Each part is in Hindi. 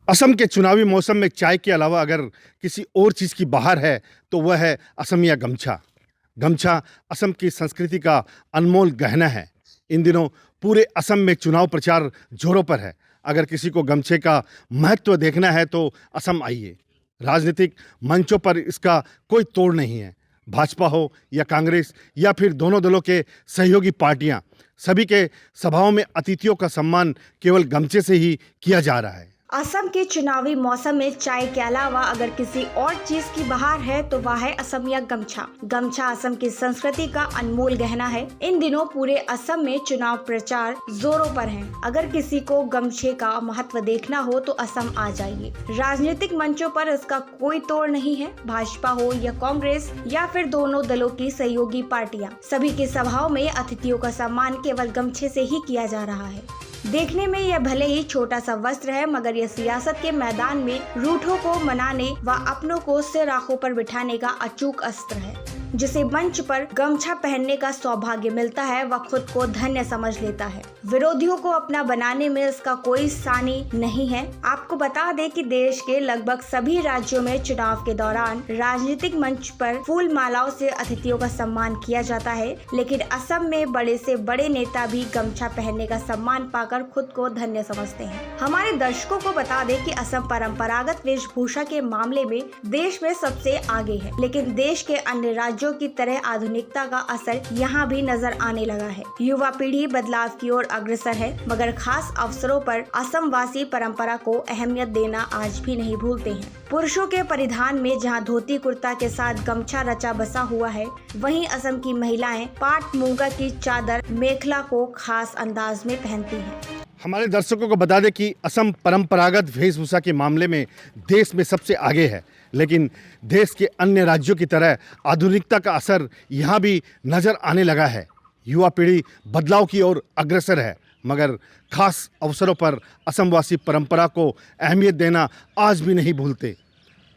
असम के चुनावी मौसम में चाय के अलावा अगर किसी और चीज़ की बहार है तो वह है असमिया गमछा। गमछा असम की संस्कृति का अनमोल गहना है। इन दिनों पूरे असम में चुनाव प्रचार जोरों पर है। अगर किसी को गमछे का महत्व देखना है तो असम आइए। राजनीतिक मंचों पर इसका कोई तोड़ नहीं है। भाजपा हो या कांग्रेस या फिर दोनों दलों के सहयोगी पार्टियां, सभी के सभाओं में अतिथियों का सम्मान केवल गमछे से ही किया जा रहा है। असम के चुनावी मौसम में चाय के अलावा अगर किसी और चीज की बहार है तो वह है असमिया गमछा। गमछा असम की संस्कृति का अनमोल गहना है। इन दिनों पूरे असम में चुनाव प्रचार जोरों पर है। अगर किसी को गमछे का महत्व देखना हो तो असम आ जाइए। राजनीतिक मंचों पर इसका कोई तोड़ नहीं है। भाजपा हो या कांग्रेस या फिर दोनों दलों की सहयोगी पार्टियां, सभी की सभाओं में अतिथियों का सम्मान केवल गमछे से ही किया जा रहा है। देखने में यह भले ही छोटा सा वस्त्र है, मगर यह सियासत के मैदान में रूठों को मनाने व अपनों को सिर आंखों पर बिठाने का अचूक अस्त्र है। जिसे मंच पर गमछा पहनने का सौभाग्य मिलता है वह खुद को धन्य समझ लेता है। विरोधियों को अपना बनाने में इसका कोई सानी नहीं है। आपको बता दें कि देश के लगभग सभी राज्यों में चुनाव के दौरान राजनीतिक मंच पर फूल मालाओं से अतिथियों का सम्मान किया जाता है, लेकिन असम में बड़े से बड़े नेता भी गमछा पहनने का सम्मान पाकर खुद को धन्य समझते हैं। हमारे दर्शकों को बता दें कि असम परंपरागत वेशभूषा के मामले में देश में सबसे आगे है, लेकिन देश के अन्य राज्यों की तरह आधुनिकता का असर यहाँ भी नजर आने लगा है। युवा पीढ़ी बदलाव की ओर अग्रसर है, मगर खास अवसरों पर असम वासी परंपरा को अहमियत देना आज भी नहीं भूलते हैं। पुरुषों के परिधान में जहाँ धोती कुर्ता के साथ गमछा रचा बसा हुआ है, वहीं असम की महिलाएं पाट मूंगा की चादर मेखला को खास अंदाज में पहनती हैं। हमारे दर्शकों को बता दें कि असम परंपरागत वेशभूषा के मामले में देश में सबसे आगे है, लेकिन देश के अन्य राज्यों की तरह आधुनिकता का असर यहाँ भी नज़र आने लगा है। युवा पीढ़ी बदलाव की ओर अग्रसर है, मगर खास अवसरों पर असमवासी परंपरा को अहमियत देना आज भी नहीं भूलते।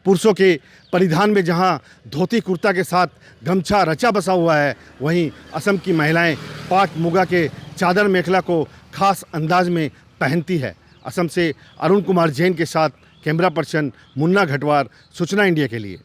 पुरुषों के परिधान में जहां धोती कुर्ता के साथ गमछा रचा बसा हुआ है, वहीं असम की महिलाएं पाट मुगा के चादर मेखला को खास अंदाज में पहनती है। असम से अरुण कुमार जैन के साथ कैमरा पर्सन मुन्ना घटवार, सूचना इंडिया के लिए।